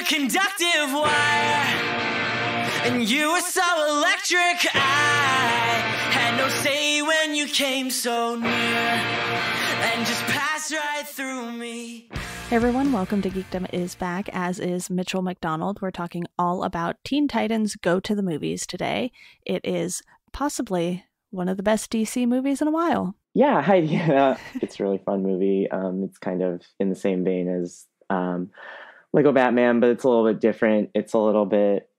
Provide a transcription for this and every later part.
conductive wire, and you were so electric. I had no say when you came so near and just passed right through me. Hey everyone, welcome to Geekdom is back, as is Mitchell McDonald. We're talking all about Teen Titans Go to the Movies today. It is possibly one of the best DC movies in a while. Yeah, it's a really fun movie. It's kind of in the same vein as Lego Batman, but it's a little bit different. It's a little bit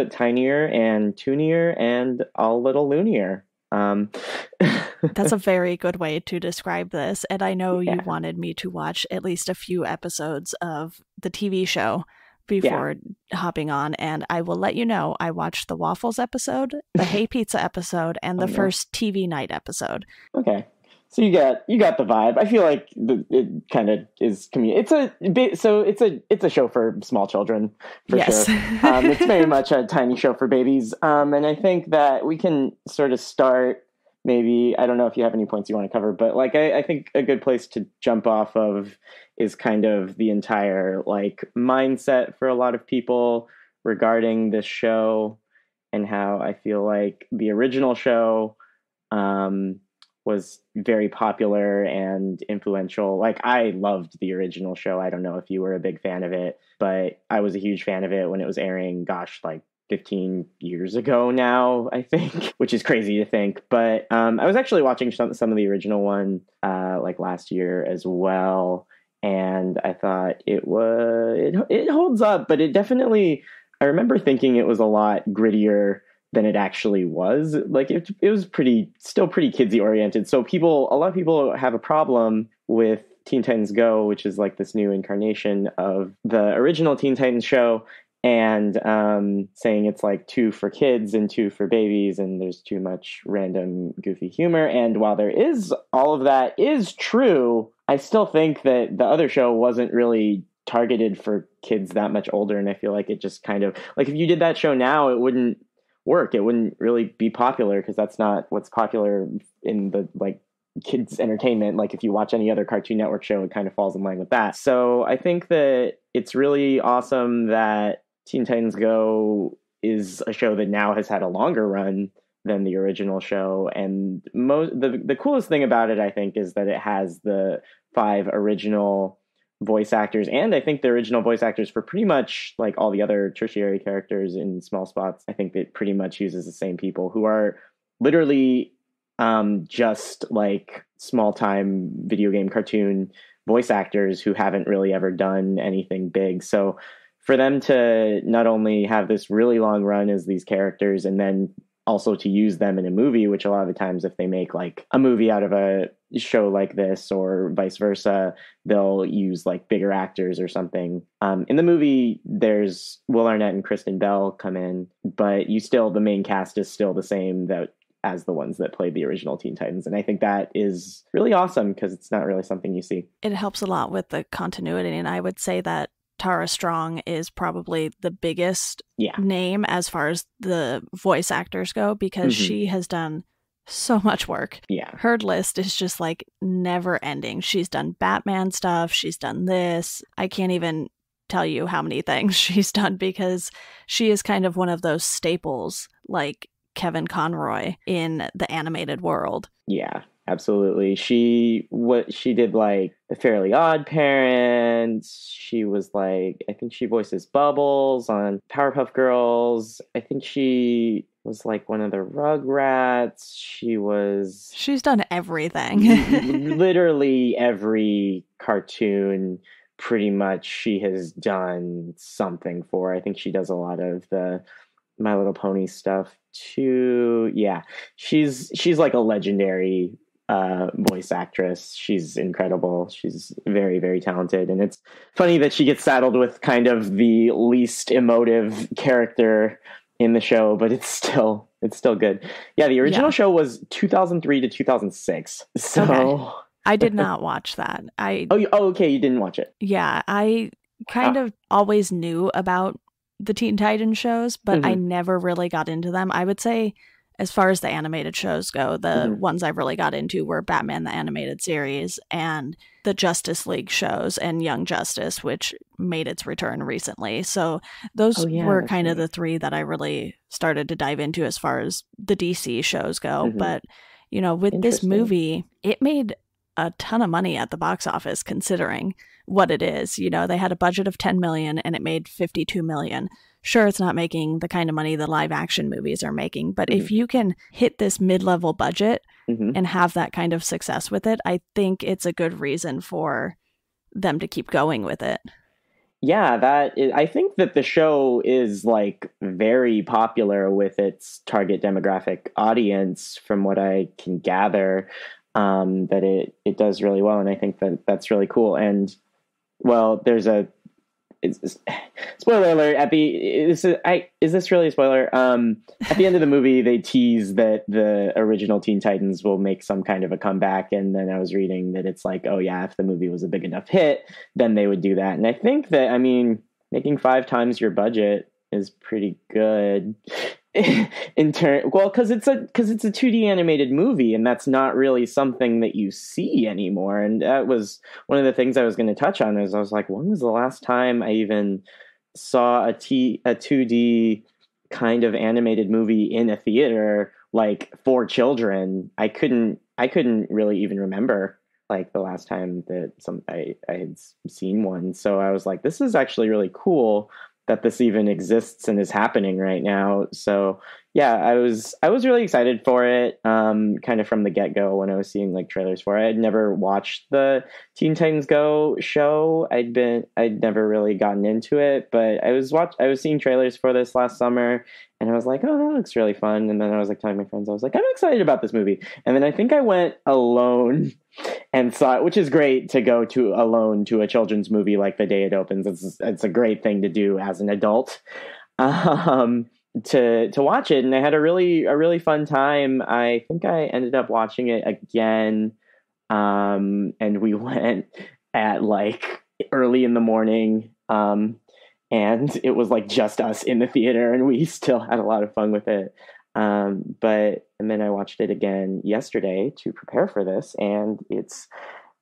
tinier and toonier and a little loonier. That's a very good way to describe this. And I know you wanted me to watch at least a few episodes of the TV show before hopping on. And I will let you know, I watched the Waffles episode, the Hey Pizza episode, and the first TV Night episode. Okay. So you got the vibe. I feel like it kind of is. It's a show for small children, for sure. It's very much a tiny show for babies. And I think that we can sort of start. Maybe, I don't know if you have any points you want to cover, but like I think a good place to jump off of is kind of the entire like mindset for a lot of people regarding this show, and how I feel like the original show was very popular and influential. Like, I loved the original show. I don't know if you were a big fan of it, but I was a huge fan of it when it was airing, like 15 years ago now, I think, which is crazy to think. But I was actually watching some of the original one like last year as well. And I thought it holds up, but it definitely, I remember thinking it was a lot grittier than it actually was. Like it was still pretty kidsy oriented. So a lot of people have a problem with Teen Titans Go, which is like this new incarnation of the original Teen Titans show, and saying it's like too for kids and too for babies, and there's too much random goofy humor. And while all of that is true, I still think that the other show wasn't really targeted for kids that much older. And I feel like it just kind of, like, if you did that show now, it wouldn't work. It wouldn't really be popular, because that's not what's popular in the like kids entertainment. Like if you watch any other Cartoon Network show, it kind of falls in line with that. So I think that it's really awesome that Teen Titans Go is a show that now has had a longer run than the original show. And the coolest thing about it, I think, is that it has the 5 original voice actors, and I think the original voice actors for pretty much like all the other tertiary characters in small spots. I think it pretty much uses the same people, who are literally just like small time video game cartoon voice actors who haven't really ever done anything big. So for them to not only have this really long run as these characters, and then also to use them in a movie, which a lot of the times if they make like a movie out of a show like this or vice versa, they'll use like bigger actors or something. In the movie, there's Will Arnett and Kristen Bell come in, but the main cast is still the same as the ones that played the original Teen Titans. And I think that is really awesome, because it's not really something you see. It helps a lot with the continuity, and I would say that Tara Strong is probably the biggest name as far as the voice actors go, because she has done so much work. Yeah. Her list is just like never ending. She's done Batman stuff. She's done this. I can't even tell you how many things she's done, because she is kind of one of those staples like Kevin Conroy in the animated world. Yeah. Absolutely. She did like The Fairly Odd Parents. She was like, I think she voices Bubbles on Powerpuff Girls. I think she was like one of the Rugrats. She's done everything. Literally every cartoon pretty much she has done something for. I think she does a lot of the My Little Pony stuff too. Yeah. She's like a legendary voice actress. She's incredible. She's very, very talented. And it's funny that she gets saddled with kind of the least emotive character in the show, but it's still good. Yeah, the original show was 2003 to 2006. So okay. I did not watch that. Okay, you didn't watch it. Yeah, I kind of always knew about the Teen Titans shows, but I never really got into them. I would say as far as the animated shows go, the ones I really got into were Batman the Animated Series and the Justice League shows and Young Justice, which made its return recently. So those were kind of the three that I really started to dive into as far as the DC shows go. But, you know, with this movie, it made a ton of money at the box office considering what it is. You know, they had a budget of 10 million and it made 52 million. Sure, it's not making the kind of money the live action movies are making, but if you can hit this mid-level budget and have that kind of success with it, I think it's a good reason for them to keep going with it. Yeah, I think that the show is like very popular with its target demographic audience from what I can gather, that it does really well. And I think that that's really cool. And well, there's spoiler alert is this really a spoiler? At the end of the movie, they tease that the original Teen Titans will make some kind of a comeback. And then I was reading that it's like, oh yeah, if the movie was a big enough hit, then they would do that. And I think that, I mean, making 5 times your budget is pretty good because it's a 2D animated movie, and that's not really something that you see anymore. And that was one of the things I was going to touch on. Is I was like, when was the last time I even saw a 2D kind of animated movie in a theater, like for children? I couldn't really even remember like the last time that I had seen one. So I was like, this is actually really cool that this even exists and is happening right now. So yeah, I was really excited for it, kind of from the get-go when I was seeing like trailers for it. I'd never watched the Teen Titans Go show. I'd never really gotten into it, but I was seeing trailers for this last summer, and I was like, oh, that looks really fun. And then I was like telling my friends, I was like, I'm excited about this movie. And then I think I went alone and saw it, which is great to go alone to a children's movie like the day it opens. It's a great thing to do as an adult, to watch it. And I had a really fun time. I think I ended up watching it again. And we went at like early in the morning. And it was like just us in the theater, and we still had a lot of fun with it. And then I watched it again yesterday to prepare for this, and it's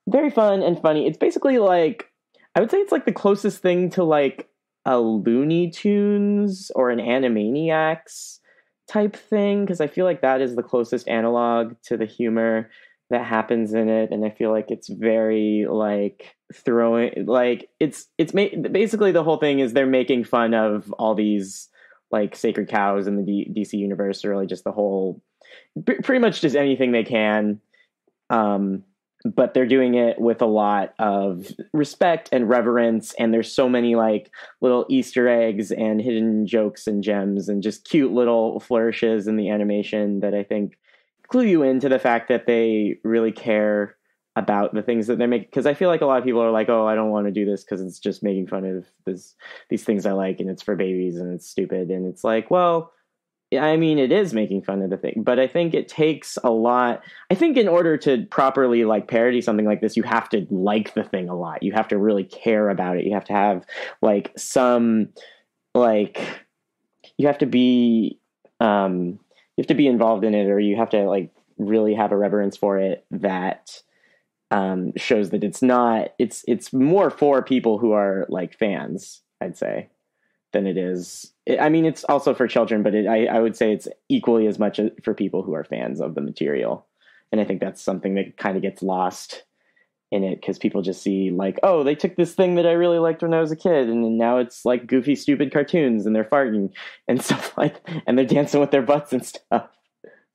very fun and funny. It's basically like, I would say it's like the closest thing to like a Looney Tunes or an Animaniacs type thing, because I feel like that is the closest analog to the humor that happens in it. And I feel like it's very like throwing, like basically the whole thing is they're making fun of all these like sacred cows in the DC universe, or really just the whole, pretty much just anything they can. But they're doing it with a lot of respect and reverence. And there's so many like little Easter eggs and hidden jokes and gems and just cute little flourishes in the animation that I think clue you into the fact that they really care about the things that they're making. Because I feel like a lot of people are like, oh, I don't want to do this because it's just making fun of these things I like, and it's for babies and it's stupid. And it's like, well, I mean, it is making fun of the thing, but I think it takes a lot. I think in order to properly like parody something like this, you have to like the thing a lot. You have to really care about it. You have to have like some, like, you have to be involved in it, or you have to like really have a reverence for it that shows that it's more for people who are like fans, I'd say, than it is. I mean, it's also for children, but I would say it's equally as much for people who are fans of the material. And I think that's something that kind of gets lost in it, because people just see like, oh, they took this thing that I really liked when I was a kid, and now it's like goofy, stupid cartoons, and they're farting and stuff like, and they're dancing with their butts and stuff.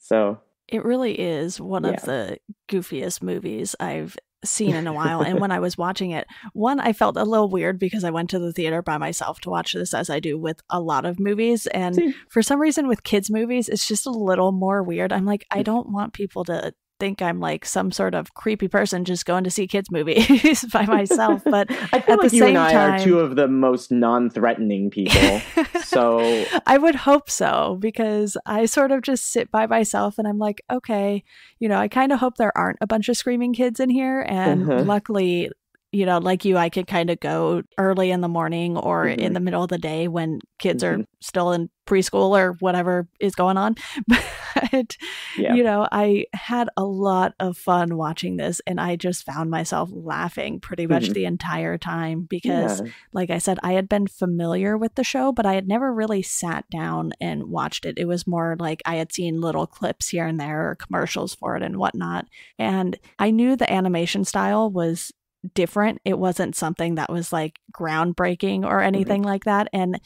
So it really is one of the goofiest movies I've seen in a while. And when I was watching it, I felt a little weird because I went to the theater by myself to watch this, as I do with a lot of movies. And for some reason with kids movies, it's just a little more weird. I'm like, I don't want people to think I'm like some sort of creepy person just going to see kids movies by myself. But I feel like you and I are two of the most non-threatening people. So I would hope so, because I sort of just sit by myself and I'm like, okay, I kind of hope there aren't a bunch of screaming kids in here. And luckily, you know, like you, I could kind of go early in the morning or in the middle of the day when kids are still in preschool or whatever is going on. But, you know, I had a lot of fun watching this, and I just found myself laughing pretty much the entire time because, like I said, I had been familiar with the show, but I had never really sat down and watched it. It was more like I had seen little clips here and there or commercials for it and whatnot. And I knew the animation style was different. It wasn't something that was like groundbreaking or anything like that. And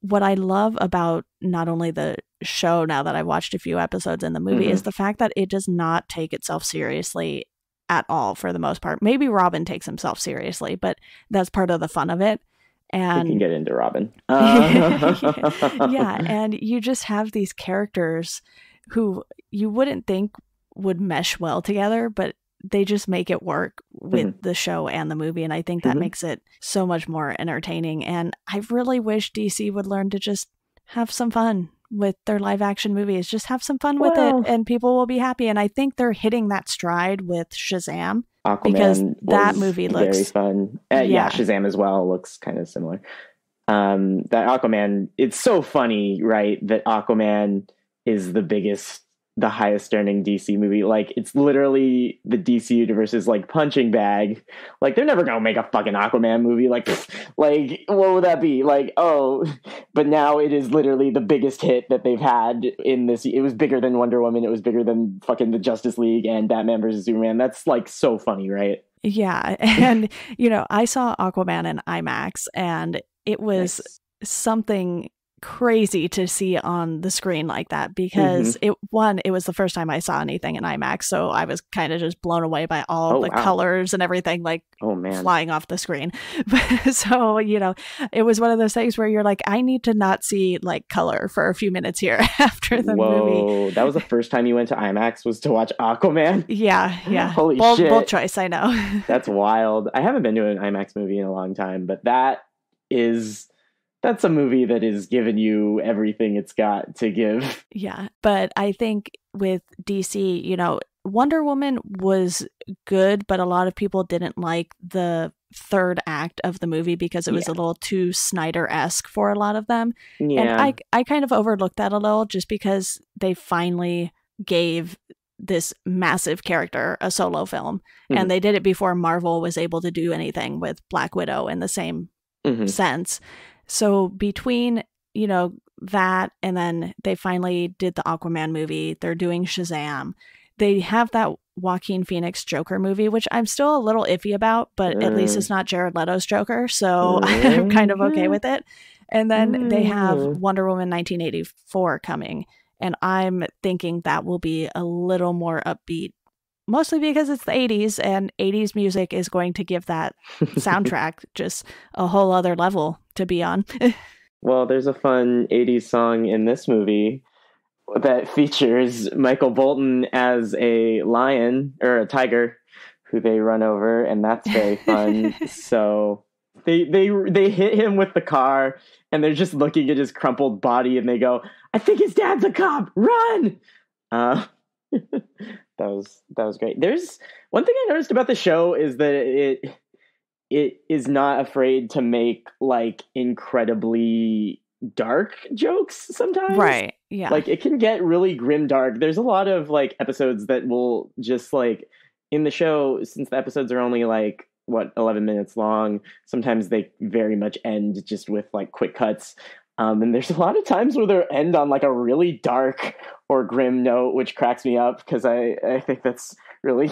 what I love about not only the show, now that I've watched a few episodes in the movie, is the fact that it does not take itself seriously at all for the most part. Maybe Robin takes himself seriously, but that's part of the fun of it. And we can get into Robin. Yeah, and you just have these characters who you wouldn't think would mesh well together, but they just make it work with the show and the movie. And I think that makes it so much more entertaining. And I really wish DC would learn to just have some fun with their live action movies. Just have some fun with it and people will be happy. And I think they're hitting that stride with Shazam. Aquaman, because that movie looks very fun. Yeah, Shazam as well looks kind of similar. That Aquaman, it's so funny, right? That Aquaman is the highest earning DC movie. Like, it's literally the DC universe's like punching bag. Like, they're never gonna make a fucking Aquaman movie. Like what would that be? Like, oh, but now it is literally the biggest hit that they've had in this. It was bigger than Wonder Woman. It was bigger than fucking the Justice League and Batman versus Superman. That's like so funny, right? Yeah. And, you know, I saw Aquaman in IMAX and it was something crazy to see on the screen like that because it was the first time I saw anything in IMAX, so I was kind of just blown away by all the colors and everything flying off the screen. So, you know, it was one of those things where you're like, I need to not see like color for a few minutes here after the movie. That was the first time you went to IMAX, was to watch Aquaman? Yeah. Holy shit. Bold choice, I know. That's wild. I haven't been to an IMAX movie in a long time, but that's a movie that is giving you everything it's got to give. Yeah, but I think with DC, you know, Wonder Woman was good, but a lot of people didn't like the third act of the movie because it was a little too Snyder-esque for a lot of them. Yeah. And I kind of overlooked that a little just because they finally gave this massive character a solo film. And they did it before Marvel was able to do anything with Black Widow in the same sense. So between, you know, that and then they finally did the Aquaman movie, they're doing Shazam. They have that Joaquin Phoenix Joker movie, which I'm still a little iffy about, but at least it's not Jared Leto's Joker, so I'm kind of okay with it. And then they have Wonder Woman 1984 coming, and I'm thinking that will be a little more upbeat, mostly because it's the 80s, and 80s music is going to give that soundtrack just a whole other level to be on. Well, there's a fun 80s song in this movie that features Michael Bolton as a lion or a tiger who they run over, and that's very fun. So they hit him with the car, and they're just looking at his crumpled body, and they go, "I think his dad's a cop. Run!" That was great. There's one thing I noticed about the show is that it is not afraid to make like incredibly dark jokes sometimes. Right. Yeah. Like, it can get really grim dark. There's a lot of like episodes that will just like, in the show, since the episodes are only like 11 minutes long, sometimes they very much end just with like quick cuts. And there's a lot of times where they'll end on like a really dark or grim note, which cracks me up because I think that's really,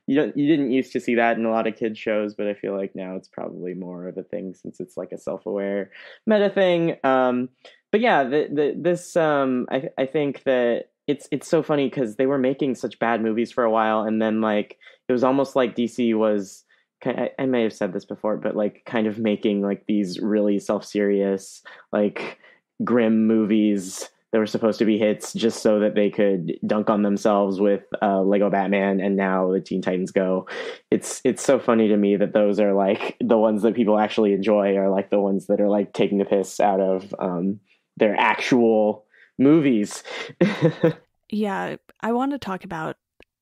you didn't used to see that in a lot of kids shows, but I feel like now it's probably more of a thing since it's like a self-aware meta thing. But yeah, I think that it's so funny because they were making such bad movies for a while, and then like it was almost like DC was I may have said this before, but like kind of making like these really self-serious, like grim movies that were supposed to be hits just so that they could dunk on themselves with Lego Batman and now the Teen Titans Go. It's so funny to me that those are like the ones that people actually enjoy are like the ones that are like taking the piss out of their actual movies. Yeah, I want to talk about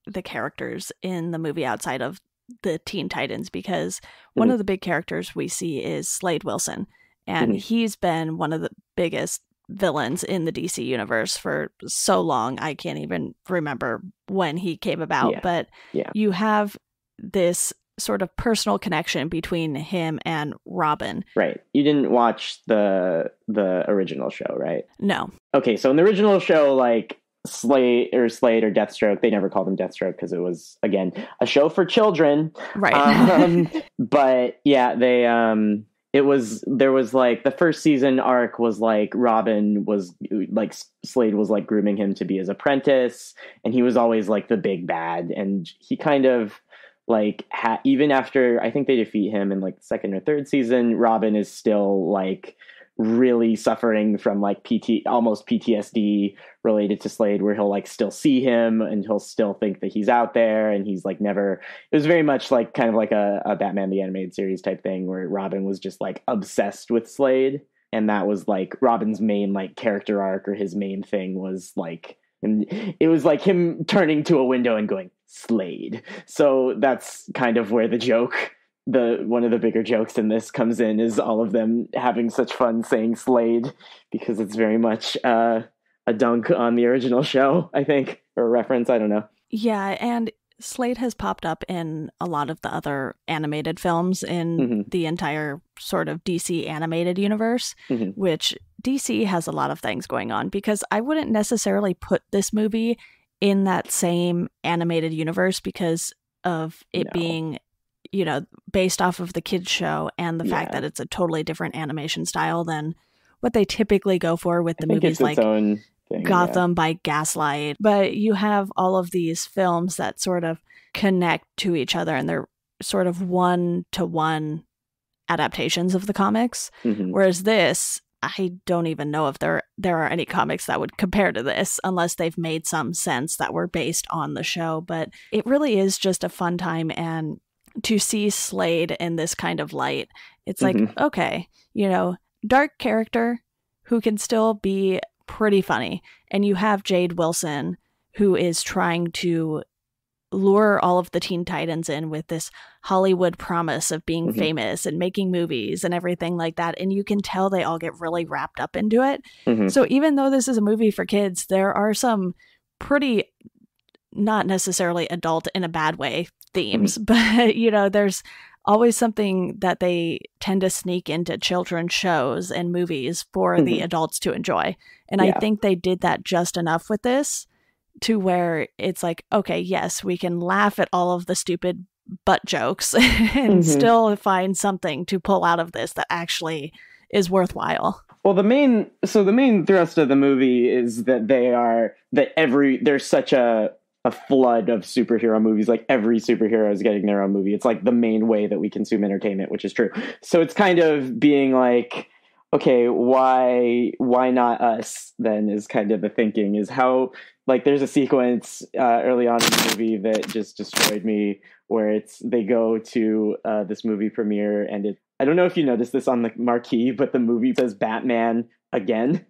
the characters in the movie outside of the Teen Titans, because one of the big characters we see is Slade Wilson, and he's been one of the biggest villains in the DC universe for so long. I can't even remember when he came about, but you have this sort of personal connection between him and Robin. Right. You didn't watch the original show, right? No. Okay, so in the original show, like Slade or Deathstroke, they never called him Deathstroke because it was, again, a show for children. Right. But yeah, there was like the first season arc was like Robin was like Slade was like grooming him to be his apprentice, and he was always like the big bad, and he kind of like even after I think they defeat him in like the second or third season, Robin is still like really suffering from like almost PTSD related to Slade, where he'll like still see him and he'll still think that he's out there, and he's like never. It was very much like kind of like a Batman the Animated Series type thing, where Robin was just like obsessed with Slade, and that was like Robin's main like character arc, or his main thing was like, and it was like him turning to a window and going Slade. So that's kind of where the joke, one of the bigger jokes in this comes in, is all of them having such fun saying Slade, because it's very much a dunk on the original show, I think, or a reference. I don't know. Yeah, and Slade has popped up in a lot of the other animated films in the entire sort of DC animated universe, which DC has a lot of things going on, because I wouldn't necessarily put this movie in that same animated universe because of it being, you know, based off of the kids show, and the fact that it's a totally different animation style than what they typically go for with the movies like Gotham by Gaslight. But you have all of these films that sort of connect to each other, and they're sort of one-to-one adaptations of the comics. Whereas this, I don't even know if there are any comics that would compare to this, unless they've made some sense that were based on the show. But it really is just a fun time, and to see Slade in this kind of light, it's like, okay, you know, dark character who can still be pretty funny. And you have Jade Wilson, who is trying to lure all of the Teen Titans in with this Hollywood promise of being famous and making movies and everything like that. And you can tell they all get really wrapped up into it. So even though this is a movie for kids, there are some pretty, not necessarily adult in a bad way, themes, but you know, there's always something that they tend to sneak into children's shows and movies for the adults to enjoy. And I think they did that just enough with this to where it's like, okay, yes, we can laugh at all of the stupid butt jokes and still find something to pull out of this that actually is worthwhile. Well, the main thrust of the movie is that there's such a flood of superhero movies. Like every superhero is getting their own movie. It's like the main way that we consume entertainment, which is true. So it's kind of being like, okay, why not us then, is kind of the thinking, is how, like, there's a sequence early on in the movie that just destroyed me, where they go to this movie premiere, and I don't know if you noticed this on the marquee, but the movie says Batman again.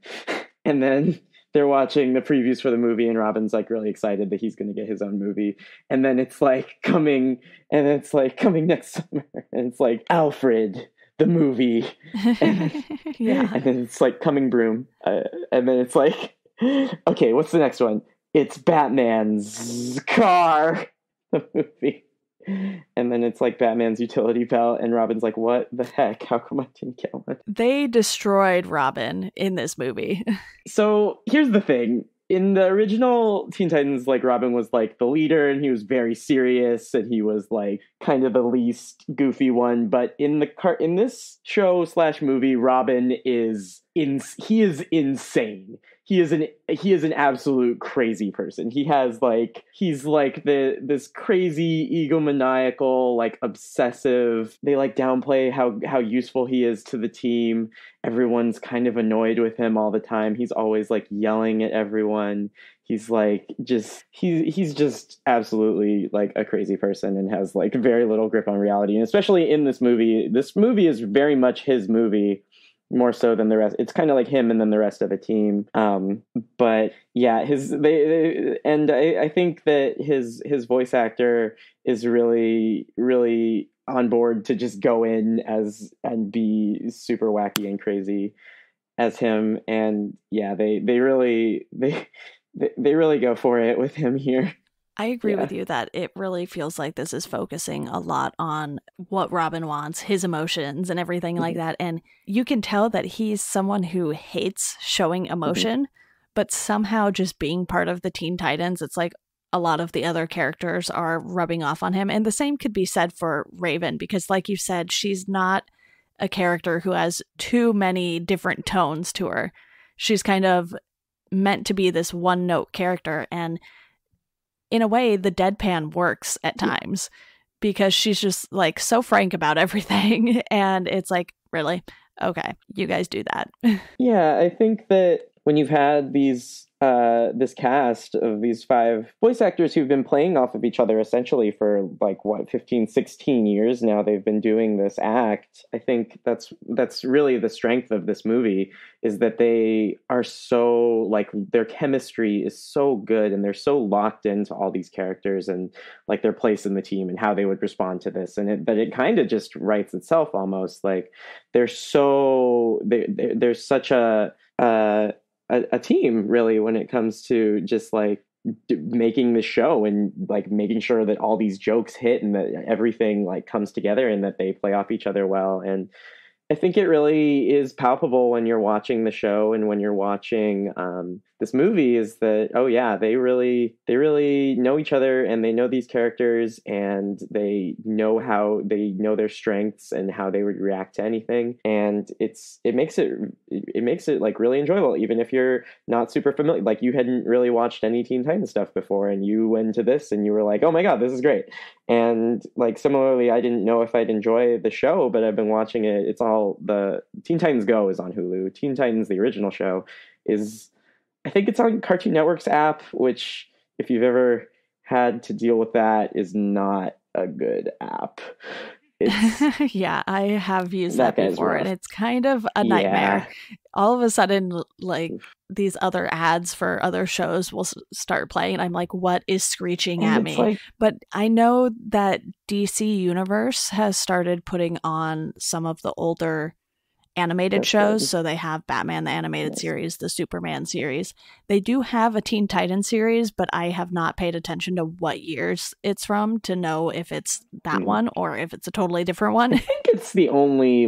And then they're watching the previews for the movie, and Robin's like really excited that he's going to get his own movie. And then it's like coming next summer. And it's like Alfred, the movie. And then it's like Coming Broom. And then it's like, okay, what's the next one? It's Batman's car, the movie. And then it's like Batman's utility belt, and Robin's like, what the heck? How come I didn't get one? They destroyed Robin in this movie. So here's the thing. In the original Teen Titans, like, Robin was like the leader, and he was very serious, and he was like kind of the least goofy one. But in this show / movie, Robin is insane. He is an absolute crazy person. He's like this crazy egomaniacal, like obsessive. They like downplay how useful he is to the team. Everyone's kind of annoyed with him all the time. He's always like yelling at everyone. He's like he's just absolutely like a crazy person, and has like very little grip on reality. And especially in this movie is very much his movie. more so than the rest. It's kind of like him and then the rest of the team. But yeah, I think that his voice actor is really, really on board to just go in and be super wacky and crazy as him. And yeah, they really go for it with him here. I agree with you that it really feels like this is focusing a lot on what Robin wants, his emotions and everything like that. And you can tell that he's someone who hates showing emotion, but somehow just being part of the Teen Titans, it's like a lot of the other characters are rubbing off on him. And the same could be said for Raven, because like you said, she's not a character who has too many different tones to her. She's kind of meant to be this one note character, and in a way, the deadpan works at times because she's just like so frank about everything. And it's like, really? Okay, you guys do that. Yeah, I think that when you've had this cast of these 5 voice actors who've been playing off of each other essentially for 15, 16 years now, they've been doing this act. I think that's really the strength of this movie, is that they are so their chemistry is so good, and they're so locked into all these characters and their place in the team and how they would respond to this, and it kind of just writes itself almost. There's such a team really when it comes to just making the show and making sure that all these jokes hit and that everything comes together and that they play off each other well. And I think it really is palpable when you're watching the show and when you're watching this movie, is that, oh yeah, they really know each other, and they know these characters, and they know their strengths and how they would react to anything. And it makes it really enjoyable, even if you're not super familiar, you hadn't really watched any Teen Titans stuff before, and you went to this and you were like, oh my God, this is great. And similarly, I didn't know if I'd enjoy the show, but I've been watching it. It's all the Teen Titans Go is on Hulu. Teen Titans, the original show, is, I think it's on Cartoon Network's app, which, if you've ever had to deal with that, is not a good app. Yeah, I have used that before, and it's kind of a nightmare. Yeah. All of a sudden, these other ads for other shows will start playing, and I'm like, what is screeching at me? But I know that DC Universe has started putting on some of the older animated shows. Good. So they have Batman the Animated Series, the Superman series. They do have a Teen Titans series, but I have not paid attention to what years it's from to know if it's that one or if it's a totally different one. I think it's the only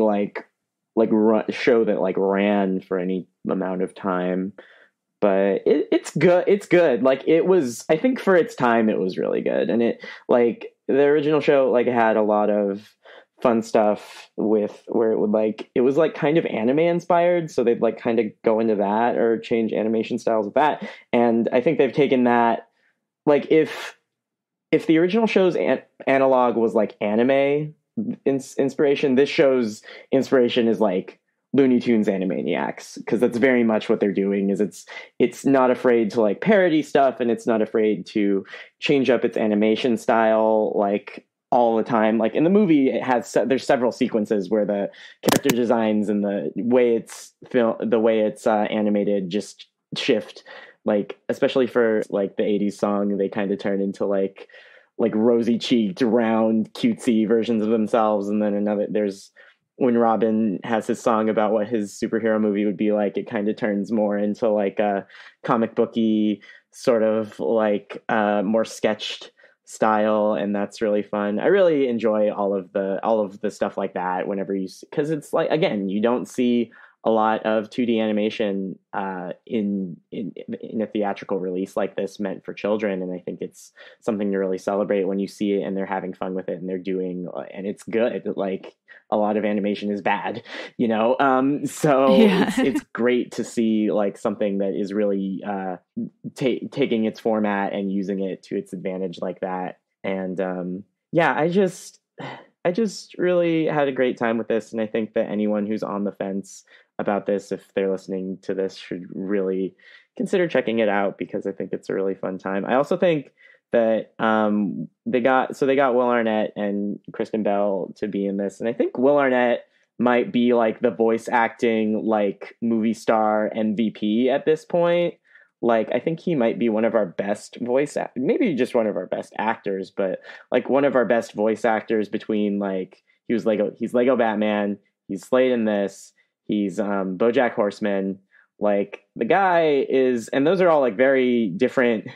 show that ran for any amount of time. But it's good. It's good. It was, I think for its time, it was really good. And it the original show had a lot of fun stuff with where it was kind of anime inspired, so they'd kind of go into that or change animation styles with that. And I think they've taken that, if the original show's analog was anime inspiration, this show's inspiration is Looney Tunes Animaniacs, because that's very much what they're doing. Is it's not afraid to parody stuff, and it's not afraid to change up its animation style all the time. In the movie, there's several sequences where the character designs and the way it's animated just shift. Especially for the 80s song, they kind of turn into rosy cheeked, round, cutesy versions of themselves. And then there's when Robin has his song about what his superhero movie would be like, it kind of turns more into a comic booky sort of more sketched style, and that's really fun. I really enjoy all of the stuff like that whenever because it's again, you don't see a lot of 2D animation in a theatrical release like this meant for children, and I think it's something to really celebrate when you see it and they're having fun with it and they're doing, and it's good. A lot of animation is bad, so yeah. it's great to see something that is really taking its format and using it to its advantage like that. And yeah, I just really had a great time with this, and I think that anyone who's on the fence about this, if they're listening to this, should really consider checking it out, because I think it's a really fun time. I also think that they got Will Arnett and Kristen Bell to be in this, and I think Will Arnett might be like the voice acting like movie star MVP at this point. Like, I think he might be one of our best maybe just one of our best actors, but like one of our best voice actors between like, he's Lego Batman, he's Slade in this, he's BoJack Horseman. Like, the guy is, and those are all like very different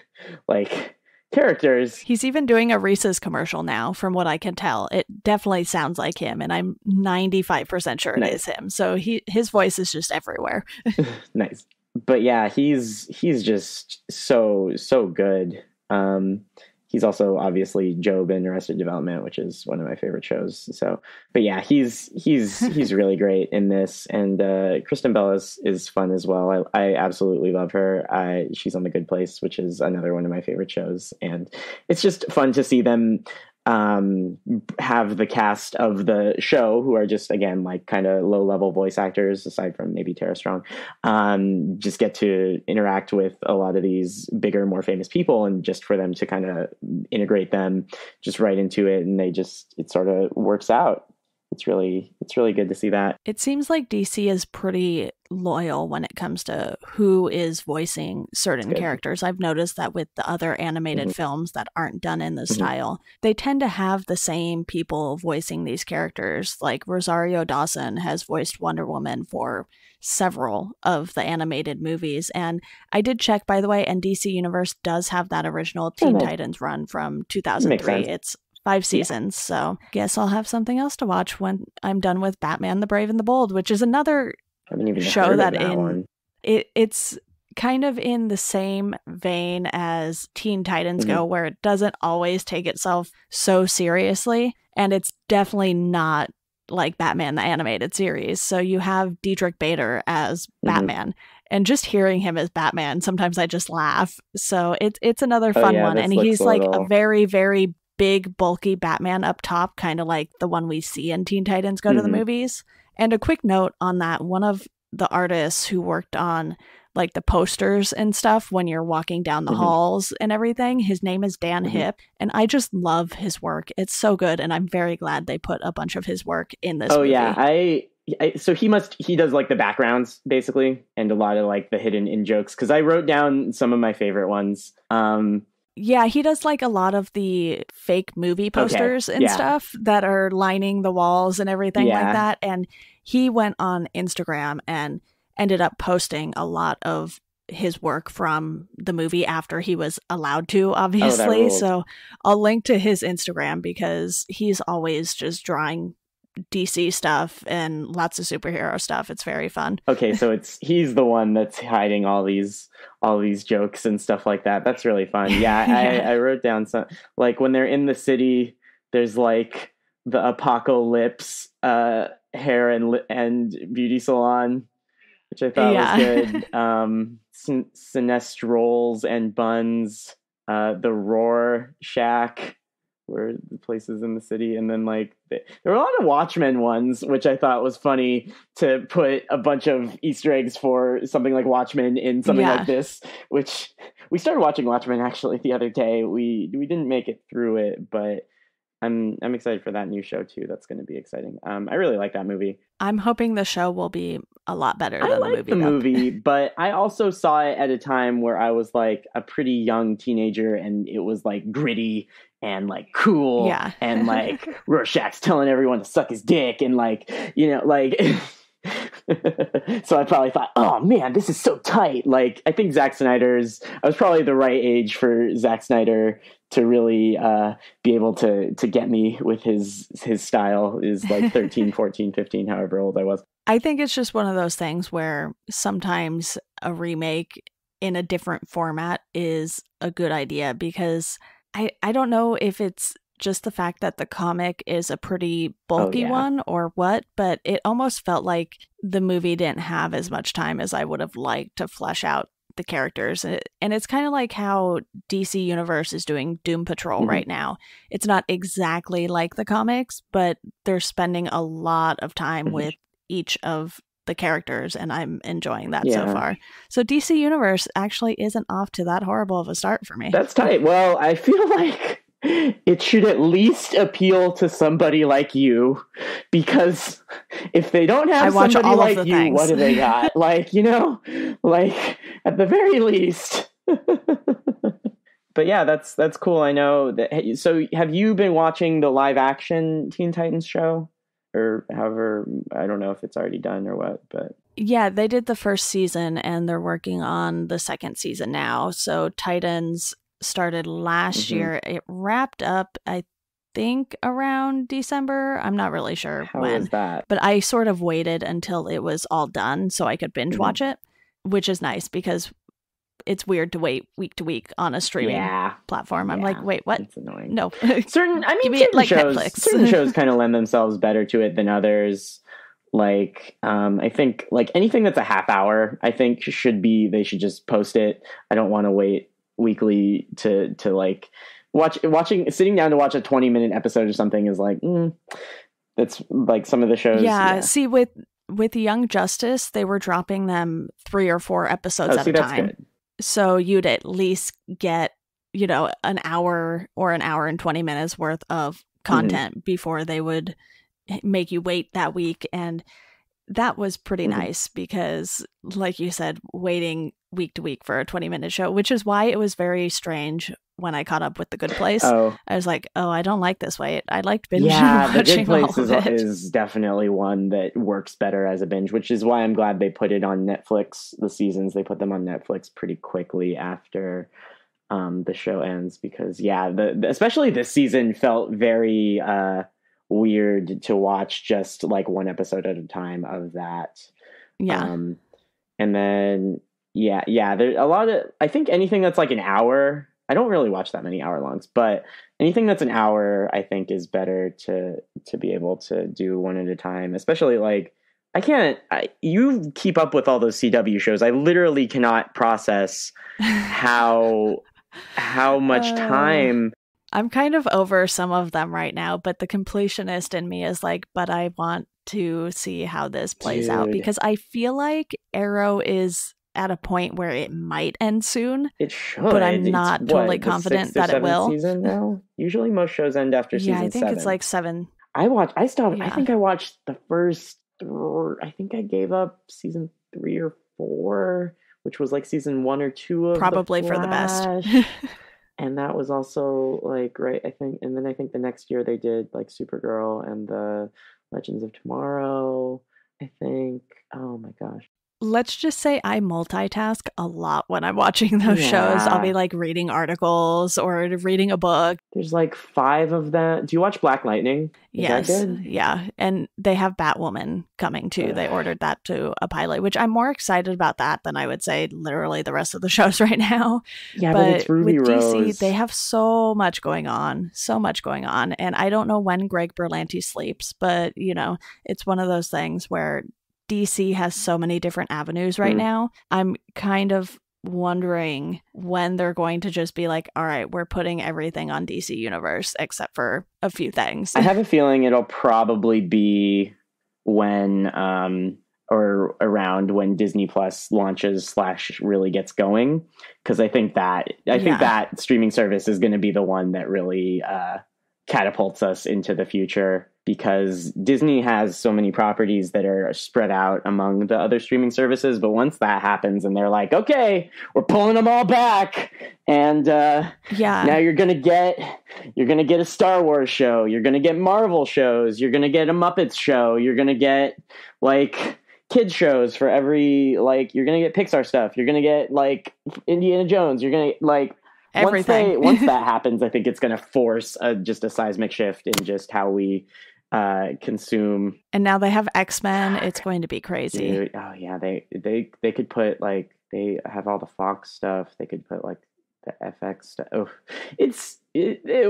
like characters. He's even doing a Reese's commercial now, from what I can tell. It definitely sounds like him, and I'm 95% sure it is him. So his voice is just everywhere. Nice. But yeah, he's just so good. He's also obviously Job in Arrested Development, which is one of my favorite shows. So, but yeah, he's really great in this, and Kristen Bell is fun as well. I absolutely love her. She's on The Good Place, which is another one of my favorite shows, and it's just fun to see them have the cast of the show, who are just, again, like kind of low level voice actors, aside from maybe Tara Strong, just get to interact with a lot of these bigger, more famous people, and just for them to kind of integrate them just right into it, and it sort of works out. It's really good to see that. It seems like DC is pretty loyal when it comes to who is voicing certain characters. I've noticed that with the other animated films that aren't done in the style, they tend to have the same people voicing these characters. Like Rosario Dawson has voiced Wonder Woman for several of the animated movies. And I did check, by the way, and DC Universe does have that original Teen Titans run from 2003. It's 5 seasons, so guess I'll have something else to watch when I'm done with Batman the Brave and the Bold, which is another show it's kind of in the same vein as Teen Titans Go, where it doesn't always take itself so seriously, and it's definitely not like Batman the Animated Series. So you have Diedrich Bader as Batman, and just hearing him as Batman, sometimes I just laugh. So it's another fun one, and he's like a very, very big, bulky Batman up top, kind of like the one we see in Teen Titans Go to the movies. And a quick note on that, one of the artists who worked on like the posters and stuff when you're walking down the halls and everything, his name is Dan Hipp, and I just love his work. It's so good, and I'm very glad they put a bunch of his work in this movie. So he does like the backgrounds basically, and a lot of like the hidden in jokes, because I wrote down some of my favorite ones. Yeah, he does like a lot of the fake movie posters and stuff that are lining the walls and everything like that. And he went on Instagram and ended up posting a lot of his work from the movie after he was allowed to, obviously. So I'll link to his Instagram, because he's always just drawing DC stuff and lots of superhero stuff. It's very fun. Okay, so he's the one that's hiding all these jokes and stuff like that. That's really fun. Yeah, I wrote down some, like when they're in the city, there's like the Apocalypse hair and beauty salon, which I thought was good. Sinestrolls and Buns, the Roar Shack were the places in the city, and then like there were a lot of Watchmen ones, which I thought was funny to put a bunch of Easter eggs for something like Watchmen in something like this, which we started watching Watchmen actually the other day. We didn't make it through it, but I'm excited for that new show too. That's going to be exciting. I really like that movie. I'm hoping the show will be a lot better than the movie. But I also saw it at a time where I was like a pretty young teenager, and it was like gritty and like cool, and like Rorschach's telling everyone to suck his dick, and like, you know, like so I probably thought, oh man, this is so tight. Like, I think I was probably the right age for Zack Snyder to really be able to get me with his style, is like 13, 14, 15, however old I was. I think it's just one of those things where sometimes a remake in a different format is a good idea, because I don't know if it's just the fact that the comic is a pretty bulky one or what, but it almost felt like the movie didn't have as much time as I would have liked to flesh out the characters. And it's kind of like how DC Universe is doing Doom Patrol right now. It's not exactly like the comics, but they're spending a lot of time with each of the characters, and I'm enjoying that so far. So DC Universe actually isn't off to that horrible of a start for me. That's tight. Well, I feel like it should at least appeal to somebody like you, because if they don't have somebody like you, things. What do they got? Like, you know, like at the very least. But yeah, that's cool. I know that. So have you been watching the live action Teen Titans show? Or however, I don't know if it's already done or what, but. Yeah, they did the first season and they're working on the second season now. So Titans started last year. It wrapped up, I think, around December. I'm not really sure when. How was that? But I sort of waited until it was all done so I could binge watch it, which is nice because it's weird to wait week to week on a streaming platform. I'm like, wait, what? It's annoying. No. certain shows kind of lend themselves better to it than others. Like, I think like anything that's a half hour, I think they should just post it. I don't want to wait weekly to like sitting down to watch a 20-minute episode or something is like, that's like some of the shows. Yeah. See, with Young Justice, they were dropping them 3 or 4 episodes at a time. Good. So you'd at least get, you know, an hour or an hour and 20 minutes worth of content before they would make you wait that week. And that was pretty nice because, like you said, waiting week to week for a 20-minute show, which is why it was very strange when I caught up with The Good Place. I was like, I don't like this wait. I liked binge watching. The Good Place is definitely one that works better as a binge, which is why I'm glad they put it on Netflix. The seasons, they put them on Netflix pretty quickly after the show ends because, especially this season felt very weird to watch just like one episode at a time of that. And then there's a lot of, I think anything that's like an hour, I don't really watch that many hour longs, but anything that's an hour I think is better to be able to do one at a time, especially like you keep up with all those CW shows. I literally cannot process how much time. I'm kind of over some of them right now, but the completionist in me is like, but I want to see how this plays out because I feel like Arrow is at a point where it might end soon. It should, but I'm not totally confident that it will. Season now? Usually most shows end after season 7. Yeah, I think it's like 7. I think I watched the first, I think I gave up season 3 or 4, which was like season 1 or 2 of probably for the best. And that was also like, right, I think, and then I think the next year they did like Supergirl and the Legends of Tomorrow, I think. Oh my gosh. Let's just say I multitask a lot when I'm watching those shows. I'll be like reading articles or reading a book. There's like 5 of them. Do you watch Black Lightning? Yes. Yeah. And they have Batwoman coming too. They ordered that to a pilot, which I'm more excited about that than I would say literally the rest of the shows right now. Yeah, but it's Ruby with Rose. DC, they have so much going on. And I don't know when Greg Berlanti sleeps, but you know, it's one of those things where DC has so many different avenues right now. I'm kind of wondering when they're going to just be like, all right, we're putting everything on DC Universe except for a few things. I have a feeling it'll probably be when or around when Disney Plus launches / really gets going, because I think that streaming service is going to be the one that really catapults us into the future, because Disney has so many properties that are spread out among the other streaming services. But once that happens and they're like, okay, we're pulling them all back, and now you're gonna get a Star Wars show, you're gonna get Marvel shows, you're gonna get a Muppets show, you're gonna get like kids shows for every, like, you're gonna get Pixar stuff, you're gonna get like Indiana Jones, you're gonna like everything. Once that happens, I think it's going to force just a seismic shift in just how we consume. And now they have X-Men. It's going to be crazy. Dude, oh yeah, they could put like, they have all the Fox stuff. They could put like the FX stuff. Oh,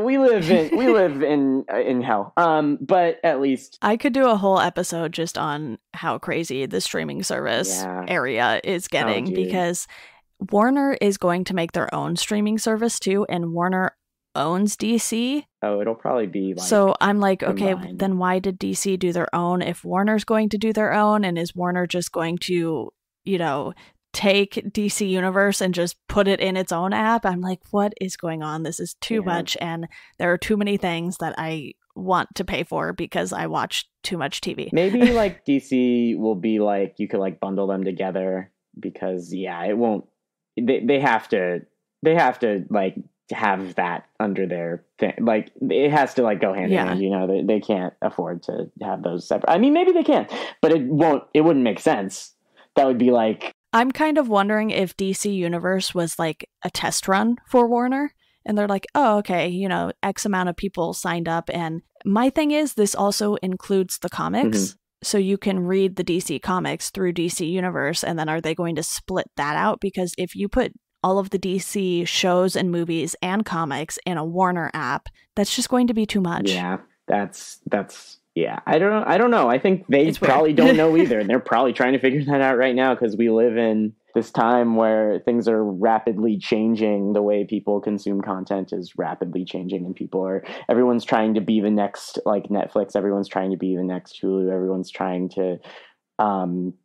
we live in hell. But at least I could do a whole episode just on how crazy the streaming service area is getting, because Warner is going to make their own streaming service too, and Warner owns DC. Oh, it'll probably be like, so I'm like, combined. Okay, then why did DC do their own if Warner's going to do their own? And is Warner just going to, you know, take DC Universe and just put it in its own app? I'm like, what is going on? This is too much, and there are too many things that I want to pay for because I watch too much TV. Maybe like DC will be like, you could like bundle them together because it won't, they have to like have that under their thing. Like it has to like go hand in hand, you know, they can't afford to have those separate. I mean, maybe they can, but it wouldn't make sense. That would be like, I'm kind of wondering if DC Universe was like a test run for Warner and they're like, oh, okay, you know, X amount of people signed up. And my thing is, this also includes the comics. So you can read the DC comics through DC Universe. And then are they going to split that out? Because if you put all of the DC shows and movies and comics in a Warner app, that's just going to be too much. Yeah, that's I don't know. I think they probably don't know either. And they're probably trying to figure that out right now because we live in this time where things are rapidly changing. The way people consume content is rapidly changing, and everyone's trying to be the next like Netflix. Everyone's trying to be the next Hulu. Everyone's trying to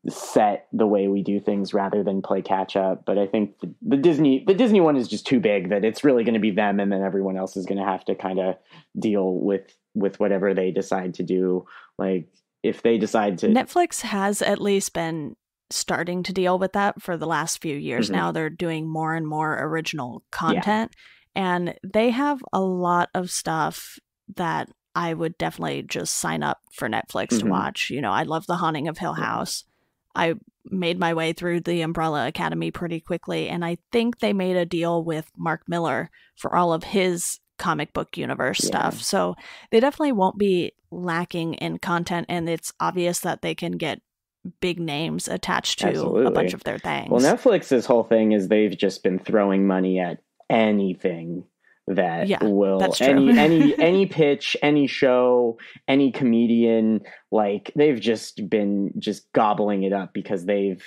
set the way we do things rather than play catch up. But I think the Disney one is just too big that it's really going to be them, and then everyone else is going to have to kind of deal with whatever they decide to do. Like if they decide to, Netflix has at least been starting to deal with that for the last few years. Now they're doing more and more original content, and they have a lot of stuff that I would definitely just sign up for Netflix to watch. You know, I love The Haunting of Hill House. I made my way through The Umbrella Academy pretty quickly, and I think they made a deal with Mark Miller for all of his comic book universe stuff. So they definitely won't be lacking in content, and it's obvious that they can get big names attached to a bunch of their things. Well, Netflix's whole thing is they've just been throwing money at anything that will any pitch, any show, any comedian. Like they've just been gobbling it up because they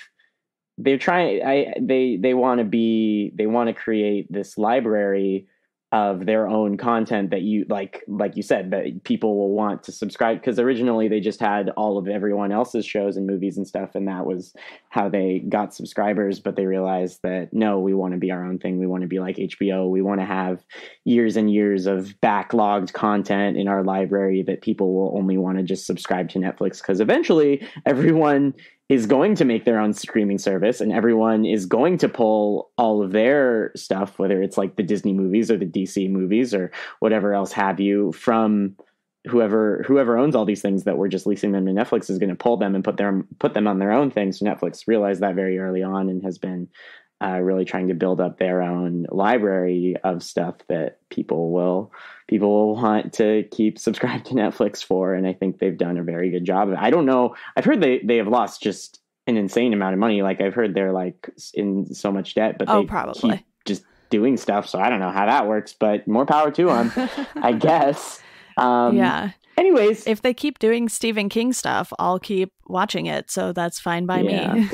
want to create this library of their own content that you like you said, that people will want to subscribe, because originally they just had all of everyone else's shows and movies and stuff, and that was how they got subscribers. But they realized that no, we want to be our own thing. We want to be like HBO. We want to have years and years of backlogged content in our library that people will only want to just subscribe to Netflix, because eventually everyone is going to make their own streaming service, and everyone is going to pull all of their stuff, whether it's like the Disney movies or the DC movies or whatever else have you, from whoever owns all these things that we're just leasing them to Netflix is going to pull them and put them on their own things. So Netflix realized that very early on and has been really trying to build up their own library of stuff that people will want to keep subscribed to Netflix for. And I think they've done a very good job of it. I don't know. I've heard they have lost just an insane amount of money. Like I've heard they're like in so much debt, but they probably keep just doing stuff. So I don't know how that works, but more power to them, I guess. Anyways, if they keep doing Stephen King stuff, I'll keep watching it, so that's fine by me.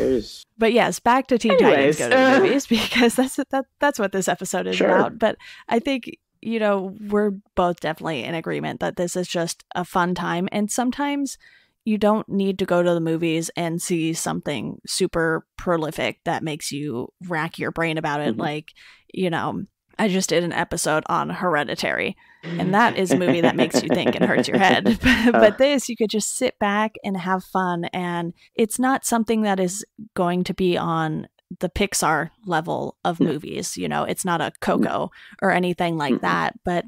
But yes, back to Teen Titans Go to the Movies, because that's what this episode is about. But I think, you know, we're both definitely in agreement that this is just a fun time, and sometimes you don't need to go to the movies and see something super prolific that makes you rack your brain about it. Like, you know, I just did an episode on Hereditary, and that is a movie that makes you think and hurts your head. But this, you could just sit back and have fun, and it's not something that is going to be on the Pixar level of movies. You know, it's not a Coco or anything like that, but,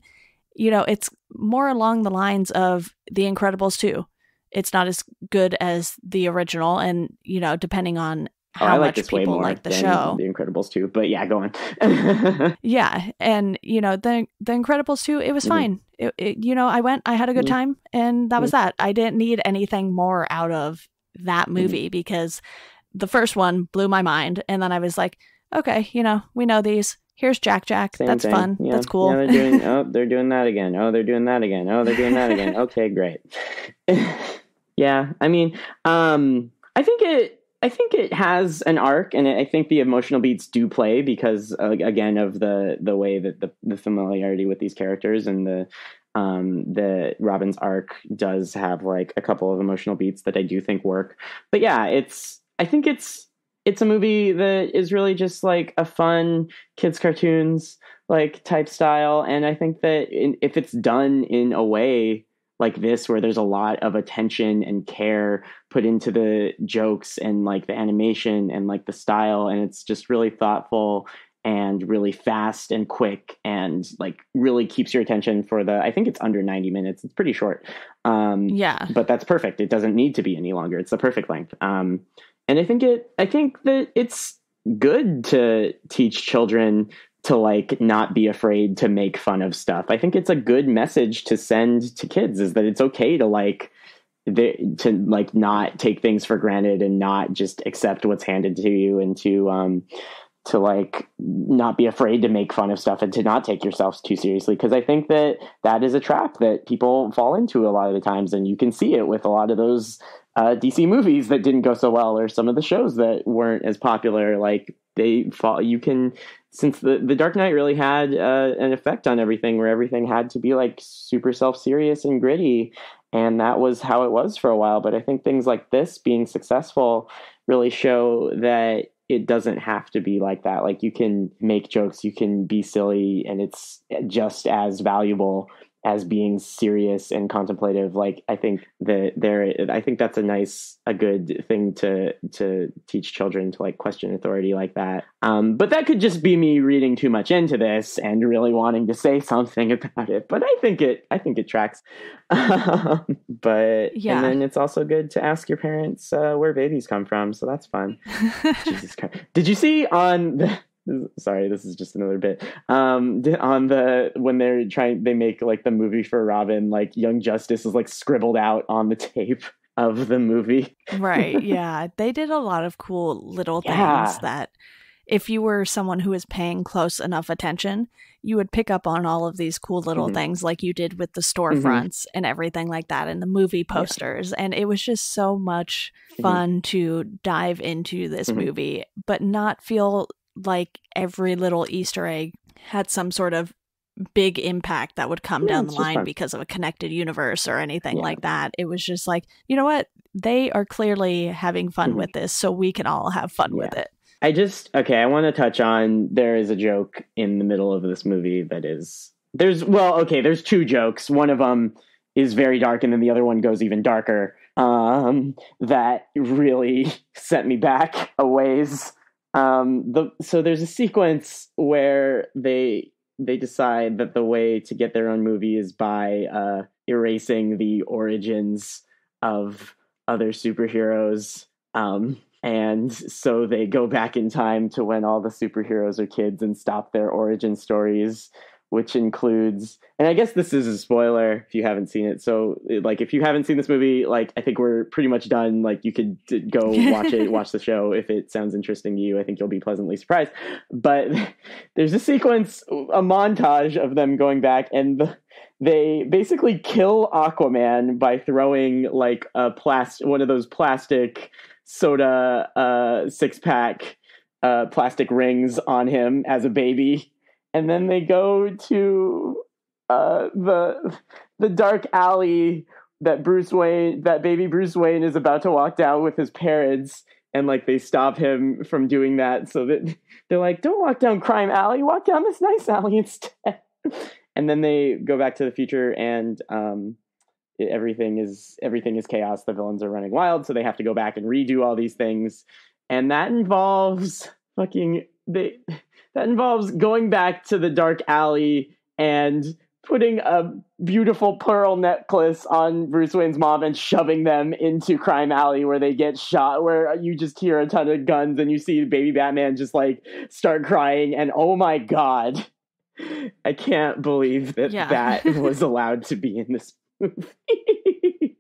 you know, it's more along the lines of The Incredibles 2. It's not as good as the original, and, you know, depending on how much people like the show. The Incredibles 2, but yeah, go on. Yeah, and you know, the Incredibles 2, it was fine. You know, I had a good time, and that was that. I didn't need anything more out of that movie because the first one blew my mind, and then I was like, okay, you know, we know these. Here's Jack. That's thing. Fun. Yeah. That's cool. Yeah, they're doing that again. Oh, they're doing that again. Oh, they're doing that again. Okay, great. Yeah, I mean, I think it has an arc, and I think the emotional beats do play because, again, of the way that the familiarity with these characters, and the Robin's arc does have like a couple of emotional beats that I do think work. But yeah, I think it's a movie that is really just like a fun kids cartoons like type style, and I think that if it's done in a way like this, where there's a lot of attention and care put into the jokes and like the animation and like the style, and it's just really thoughtful and really fast and quick and like really keeps your attention for I think it's under 90 minutes. It's pretty short. But that's perfect. It doesn't need to be any longer. It's the perfect length. And I think that it's good to teach children to like not be afraid to make fun of stuff. I think it's a good message to send to kids, is that it's okay to like to like not take things for granted and not just accept what's handed to you, and to like not be afraid to make fun of stuff and to not take yourself too seriously. Because I think that is a trap that people fall into a lot of the times, and you can see it with a lot of those DC movies that didn't go so well, or some of the shows that weren't as popular. Like since the Dark Knight really had an effect on everything, where everything had to be like super self-serious and gritty, and that was how it was for a while. But I think things like this being successful really show that it doesn't have to be like that. Like, you can make jokes, you can be silly, and it's just as valuable as being serious and contemplative. Like, I think that's a good thing to teach children, to like question authority like that. But that could just be me reading too much into this and really wanting to say something about it. But I think it tracks. But yeah. And then it's also good to ask your parents where babies come from. So that's fun. Jesus Christ. Did you see on the... Sorry, this is just another bit. When they make like the movie for Robin, like Young Justice is like scribbled out on the tape of the movie. Right. Yeah. They did a lot of cool little things that if you were someone who was paying close enough attention, you would pick up on all of these cool little things, like you did with the storefronts and everything like that, and the movie posters. And it was just so much fun to dive into this movie, but not feel like every little Easter egg had some sort of big impact that would come down the line because of a connected universe or anything like that. It was just like, you know what? They are clearly having fun with this, so we can all have fun with it. I want to touch on, there is a joke in the middle of this movie there's two jokes. One of them is very dark, and then the other one goes even darker. That really set me back a ways. So there's a sequence where they decide that the way to get their own movie is by erasing the origins of other superheroes. And so they go back in time to when all the superheroes are kids and stop their origin stories, which includes, and I guess this is a spoiler if you haven't seen it. So like, if you haven't seen this movie, like, I think we're pretty much done. Like, you could go watch it, watch the show. If it sounds interesting to you, I think you'll be pleasantly surprised. But there's a sequence, a montage of them going back, and they basically kill Aquaman by throwing like one of those plastic soda 6-pack plastic rings on him as a baby. And then they go to the dark alley that baby Bruce Wayne is about to walk down with his parents, and like they stop him from doing that. So that they're like, "Don't walk down Crime Alley, walk down this nice alley instead." And then they go back to the future, and everything is chaos. The villains are running wild, so they have to go back and redo all these things, and that involves going back to the dark alley and putting a beautiful pearl necklace on Bruce Wayne's mom and shoving them into Crime Alley, where they get shot, where you just hear a ton of guns and you see baby Batman just like start crying. And oh my God, I can't believe that was allowed to be in this movie.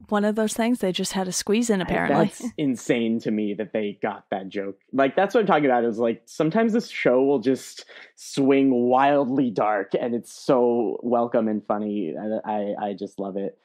One of those things they just had to squeeze in, apparently. That's insane to me that they got that joke. Like, that's what I'm talking about, is like, sometimes this show will just swing wildly dark, and it's so welcome and funny. I just love it.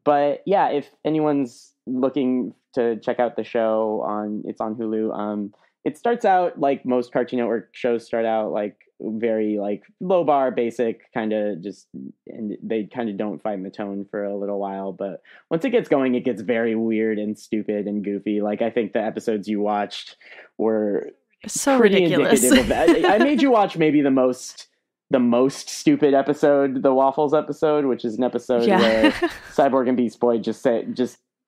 But yeah, if anyone's looking to check out the show, it's on Hulu. It starts out like most Cartoon Network shows start out, like very like low bar, basic, kind of just, and they kind of don't find the tone for a little while. But once it gets going, it gets very weird and stupid and goofy. Like, I think the episodes you watched were so pretty ridiculous. Indicative of that. I made you watch maybe the most the most stupid episode, the Waffles episode, which is an episode where Cyborg and Beast Boy just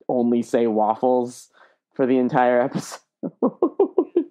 only say waffles for the entire episode.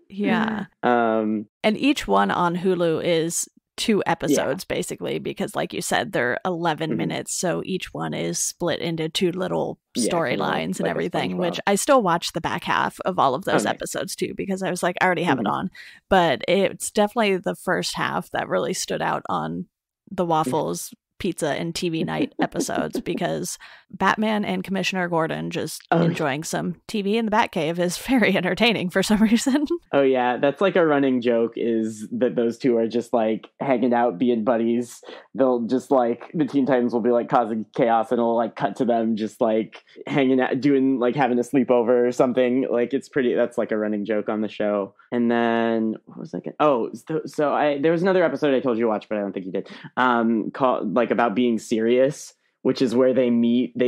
Yeah. And each one on Hulu is 2 episodes, basically, because like you said, they're 11 minutes. So each one is split into 2 little storylines and everything, which I still watch the back half of all of those episodes too, because I was like, I already have it on. But it's definitely the first half that really stood out on the Waffles pizza and TV night episodes, because Batman and Commissioner Gordon just enjoying some TV in the Batcave is very entertaining for some reason. Oh yeah, that's like a running joke, is that those two are just like hanging out, being buddies. They'll just like, the Teen Titans will be like causing chaos, and it'll like cut to them just like hanging out, doing like having a sleepover or something. Like that's like a running joke on the show. And then what was I there was another episode I told you to watch, but I don't think you did, called like about being serious, which is where they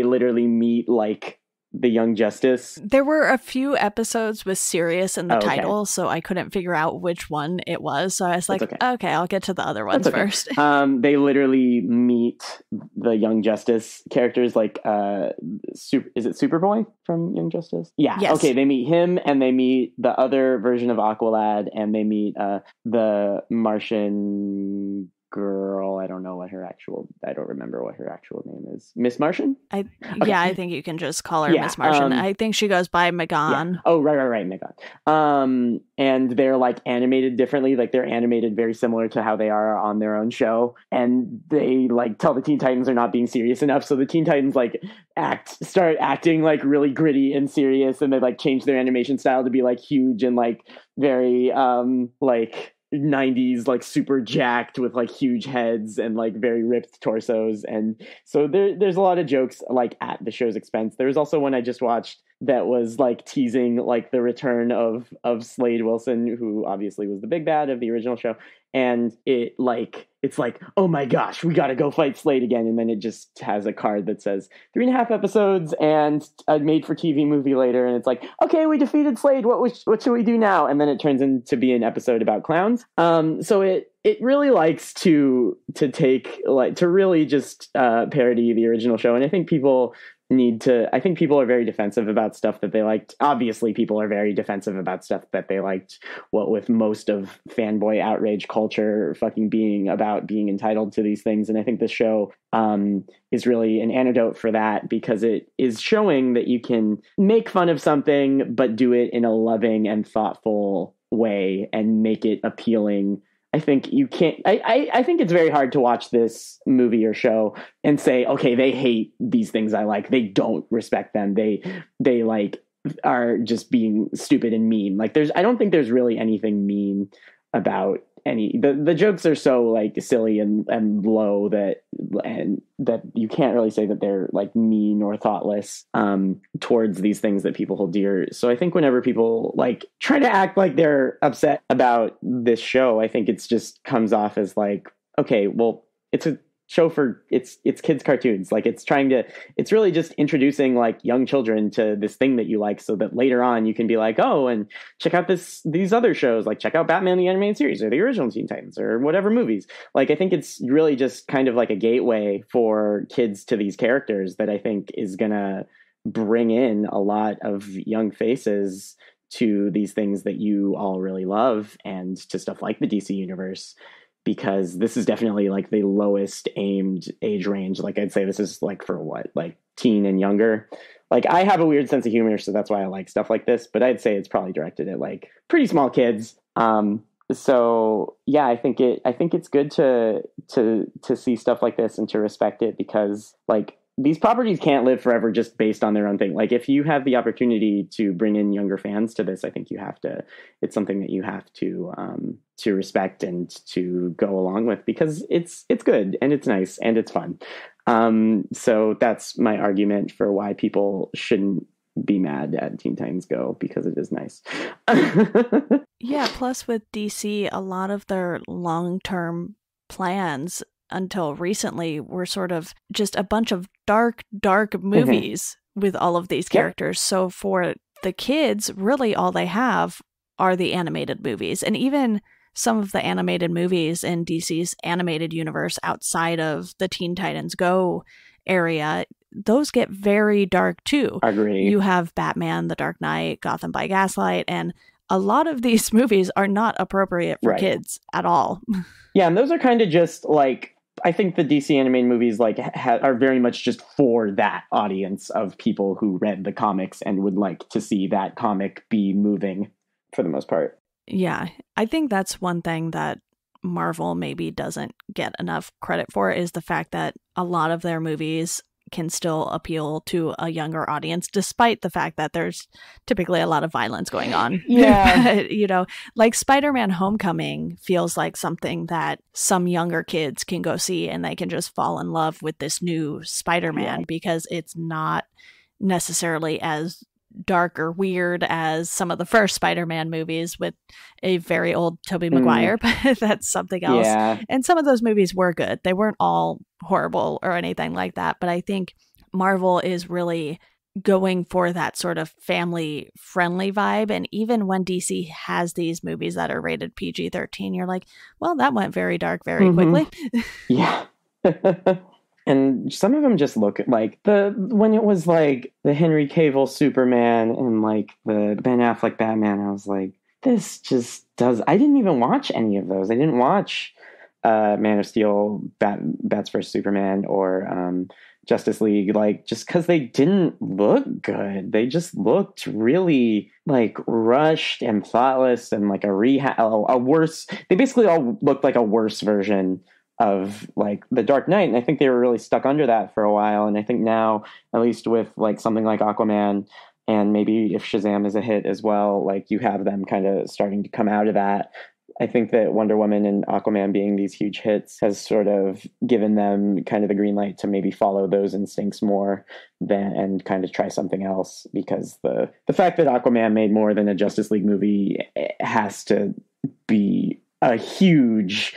literally meet like the Young Justice. There were a few episodes with Sirius in the title, so I couldn't figure out which one it was. So I was like, okay, I'll get to the other ones first. They literally meet the Young Justice characters, like is it Superboy from Young Justice? Yeah. Yes. Okay, they meet him, and they meet the other version of Aqualad, and they meet the Martian girl. I don't remember what her actual name is. Miss Martian? I think you can just call her Miss Martian. I think she goes by Megan. Yeah. Oh, right, Megan. And they're like animated differently. Like they're animated very similar to how they are on their own show. And they like tell the Teen Titans they're not being serious enough. So the Teen Titans like start acting like really gritty and serious, and they like change their animation style to be like huge and like very like 90s, like super jacked with like huge heads and like very ripped torsos. And so there's a lot of jokes like at the show's expense. There was also one I just watched that was like teasing like the return of Slade Wilson, who obviously was the big bad of the original show. And it's like, oh my gosh, we got to go fight Slade again. And then it just has a card that says 3.5 episodes and a made-for-TV movie later. And it's like, okay, we defeated Slade. What should we do now? And then it turns into be an episode about clowns. So it really likes to take like to really just parody the original show. And I think people are very defensive about stuff that they liked. Obviously, people are very defensive about stuff that they liked, what with most of fanboy outrage culture fucking being about being entitled to these things. And I think the show is really an antidote for that, because it is showing that you can make fun of something, but do it in a loving and thoughtful way and make it appealing. I think you can't. I think it's very hard to watch this movie or show and say, okay, they hate these things I like. They don't respect them. They like are just being stupid and mean. Like I don't think there's really anything mean about any. The jokes are so like silly and low that you can't really say that they're like mean or thoughtless towards these things that people hold dear. So I think whenever people like try to act like they're upset about this show, I think it's just comes off as like, okay, well, it's a show for it's kids cartoons. Like it's really just introducing like young children to this thing that you like, so that later on you can be like, oh, and check out these other shows, like check out Batman the Animated Series or the original Teen Titans or whatever movies. Like I think it's really just kind of like a gateway for kids to these characters that I think is gonna bring in a lot of young faces to these things that you all really love, and to stuff like the DC universe, because this is definitely like the lowest aimed age range. Like I'd say this is like for what, like teen and younger. Like I have a weird sense of humor, so that's why I like stuff like this, but I'd say it's probably directed at like pretty small kids. So yeah, I think it's good to see stuff like this and to respect it, because like these properties can't live forever just based on their own thing. Like if you have the opportunity to bring in younger fans to this, I think it's something that you have to respect and to go along with, because it's good and it's nice and it's fun. So that's my argument for why people shouldn't be mad at Teen Titans Go, because it is nice. Yeah. Plus with DC, a lot of their long-term plans until recently were sort of just a bunch of dark movies with all of these characters. So for the kids, really all they have are the animated movies. And even some of the animated movies in DC's animated universe outside of the Teen Titans Go area, those get very dark too. Agree. You have Batman, The Dark Knight, Gotham by Gaslight, and a lot of these movies are not appropriate for kids at all. Yeah, and those are kind of just like, I think the DC animated movies like are very much just for that audience of people who read the comics and would like to see that comic be moving for the most part. Yeah, I think that's one thing that Marvel maybe doesn't get enough credit for, is the fact that a lot of their movies can still appeal to a younger audience, despite the fact that there's typically a lot of violence going on. Yeah. You know, like Spider-Man Homecoming feels like something that some younger kids can go see and they can just fall in love with this new Spider-Man because it's not necessarily as dark or weird as some of the first Spider-Man movies with a very old Tobey Maguire, but that's something else. Yeah. And some of those movies were good. They weren't all horrible or anything like that, but I think Marvel is really going for that sort of family-friendly vibe. And even when DC has these movies that are rated PG-13, you're like, well, that went very dark very quickly. Yeah. And some of them just look like when it was like the Henry Cavill Superman and like the Ben Affleck Batman, I was like, this just does. I didn't even watch any of those. I didn't watch Man of Steel, Bats vs Superman, or Justice League, like just because they didn't look good. They just looked really like rushed and thoughtless and like a worse. They basically all looked like a worse version of like The Dark Knight, and I think they were really stuck under that for a while. And I think now, at least with like something like Aquaman, and maybe if Shazam is a hit as well, like you have them kind of starting to come out of that. I think that Wonder Woman and Aquaman being these huge hits has sort of given them kind of the green light to maybe follow those instincts more and kind of try something else, because the fact that Aquaman made more than a Justice League movie has to be a huge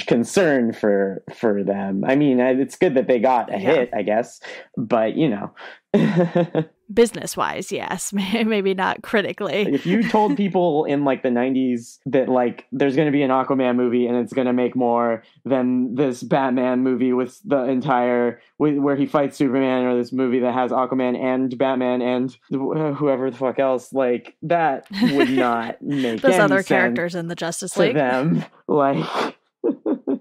concern for them. I mean, it's good that they got a hit, I guess, but you know. Business wise, yes, maybe not critically. If you told people in like the 90s that like there's going to be an Aquaman movie and it's going to make more than this Batman movie with the entire where he fights Superman, or this movie that has Aquaman and Batman and whoever the fuck else, like that would not make those any other sense characters in the Justice League to them. Like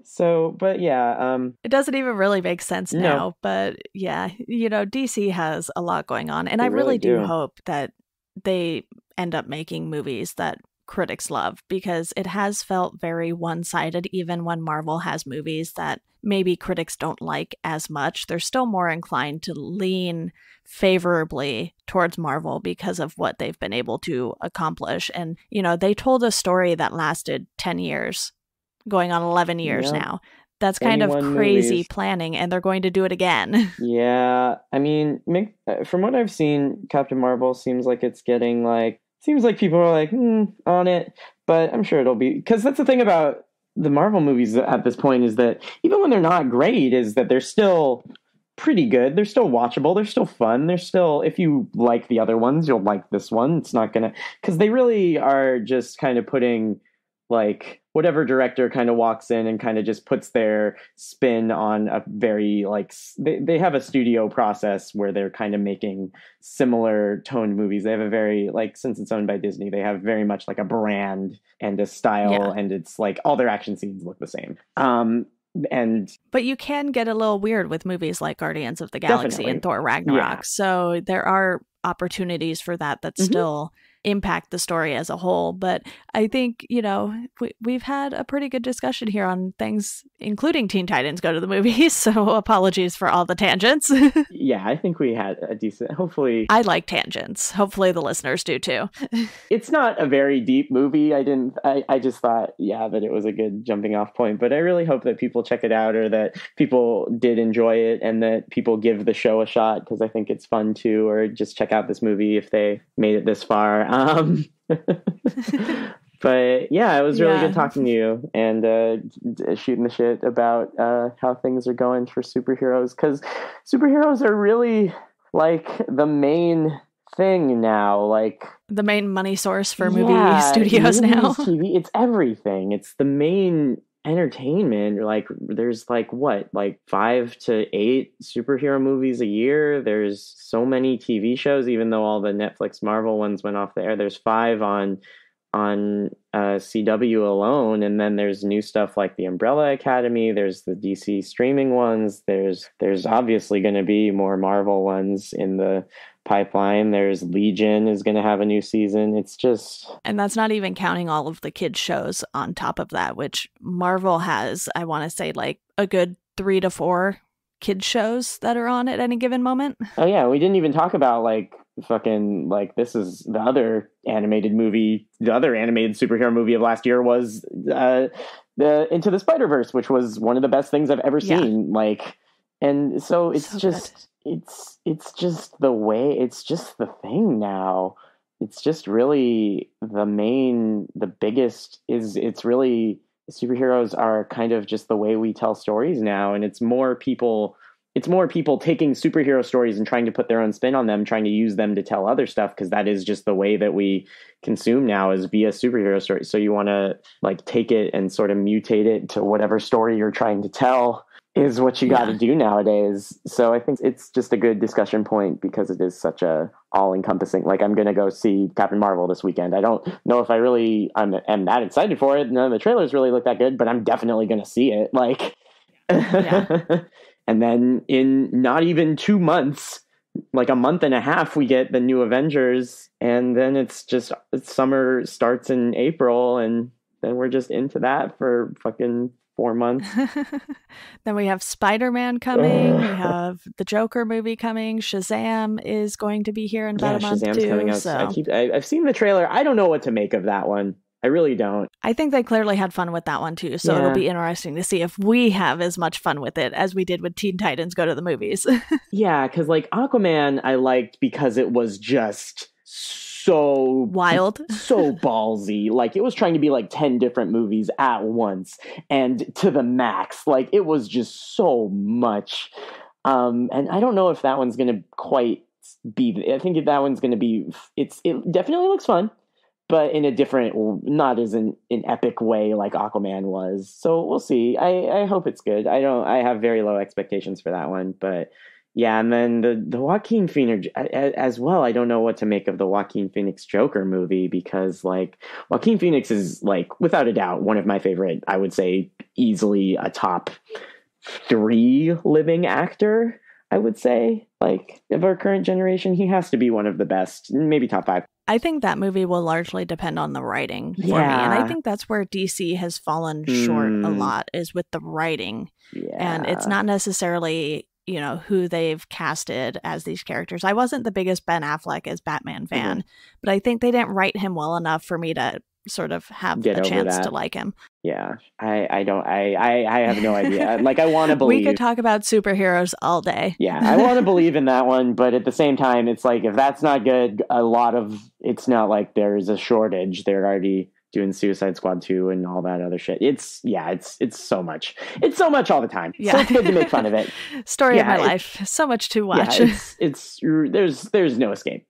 so, but yeah, it doesn't even really make sense now, but yeah, you know, DC has a lot going on, and I really do hope that they end up making movies that critics love, because it has felt very one-sided. Even when Marvel has movies that maybe critics don't like as much, they're still more inclined to lean favorably towards Marvel because of what they've been able to accomplish. And, you know, they told a story that lasted 10 years, going on 11 years now. That's kind of crazy movies. Planning, and they're going to do it again. Yeah, I mean, from what I've seen, Captain Marvel seems like it's getting like, seems like people are like on it, but I'm sure it'll be, because that's the thing about the Marvel movies at this point, is that even when they're not great, is that they're still pretty good. They're still watchable. They're still fun. They're still, if you like the other ones, you'll like this one. It's not gonna, because they really are just kind of putting like whatever director kind of walks in and kind of just puts their spin on a very like, they have a studio process where they're kind of making similar toned movies. They have a very, like, since it's owned by Disney, they have very much like a brand and a style, and it's like all their action scenes look the same. But you can get a little weird with movies like Guardians of the Galaxy and Thor Ragnarok. So there are opportunities for that still impact the story as a whole. But I think, you know, we've had a pretty good discussion here on things, including Teen Titans Go to the Movies. So apologies for all the tangents. Yeah, I think we had a decent, hopefully. I like tangents. Hopefully the listeners do too. It's not a very deep movie. I just thought, that it was a good jumping off point. But I really hope that people check it out, or that people did enjoy it, and that people give the show a shot, because I think it's fun too, or just check out this movie if they made it this far. But yeah, it was really good talking to you and shooting the shit about how things are going for superheroes, because superheroes are really like the main thing now. Like the main money source for movie studios now. TV, it's everything. It's the main entertainment. Like there's like 5 to 8 superhero movies a year. There's so many TV shows, even though all the Netflix Marvel ones went off the air. There's 5 on CW alone, and then there's new stuff like the Umbrella Academy. There's the DC streaming ones. There's obviously going to be more Marvel ones in the pipeline. There's Legion is going to have a new season. It's just, and that's not even counting all of the kids shows on top of that, which Marvel has, I want to say, like a good 3 to 4 kids shows that are on at any given moment. Oh yeah, we didn't even talk about like fucking like this is the other animated superhero movie of last year was the Into the Spider-Verse, which was one of the best things I've ever seen. Like, and so it's so just good. It's just the way, it's just the thing now. It's just really the biggest is, it's really, superheroes are kind of just the way we tell stories now, and it's more people taking superhero stories and trying to put their own spin on them, trying to use them to tell other stuff, because that is just the way that we consume now, is via superhero stories. So you want to like take it and sort of mutate it to whatever story you're trying to tell is what you got to do nowadays. So I think it's just a good discussion point because it is such a all-encompassing, like I'm going to go see Captain Marvel this weekend. I don't know if I really am that excited for it. None of the trailers really look that good, but I'm definitely going to see it. Like, and then in not even 2 months, like a month and a half, we get the new Avengers, and then it's summer starts in April, and then we're just into that for fucking 4 months. Then we have Spider-Man coming. We have the Joker movie coming. Shazam is going to be here in about a month Shazam's too. Coming out. So. I've seen the trailer. I don't know what to make of that one. I really don't. I think they clearly had fun with that one too, so it'll be interesting to see if we have as much fun with it as we did with Teen Titans Go to the Movies. Yeah, because like Aquaman I liked because it was just so wild, so ballsy. Like it was trying to be like 10 different movies at once and to the max. Like it was just so much. And I don't know if that one's going to quite be, I think that one's going to be, it definitely looks fun, but in a different, not as an epic way like Aquaman was. So we'll see. I hope it's good. I have very low expectations for that one, but yeah. And then the Joaquin Phoenix as well. I don't know what to make of the Joaquin Phoenix Joker movie, because like Joaquin Phoenix is like, without a doubt, one of my favorite, I would say easily a top 3 living actor. I would say, like, of our current generation, he has to be one of the best, maybe top 5. I think that movie will largely depend on the writing for me. And I think that's where DC has fallen short a lot, is with the writing. Yeah. And it's not necessarily, you know, who they've casted as these characters. I wasn't the biggest Ben Affleck as Batman fan, but I think they didn't write him well enough for me to sort of have a chance to like him. Yeah, I have no idea. Like, I want to believe. We could talk about superheroes all day. Yeah, I want to believe in that one, but at the same time, it's like, if that's not good, it's not like there's a shortage. They're already doing Suicide Squad 2 and all that other shit. It's so much. It's so much all the time. Yeah. So it's good to make fun of it. Story of my life. So much to watch. Yeah, there's no escape.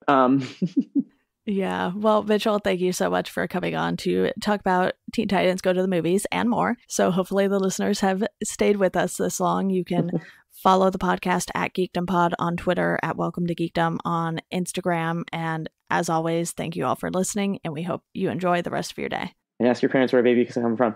Yeah. Well, Mitchell, thank you so much for coming on to talk about Teen Titans Go to the Movies and more. So hopefully the listeners have stayed with us this long. You can follow the podcast at Geekdom Pod on Twitter, at Welcome to Geekdom on Instagram. And as always, thank you all for listening, and we hope you enjoy the rest of your day. And ask your parents where a baby can come from.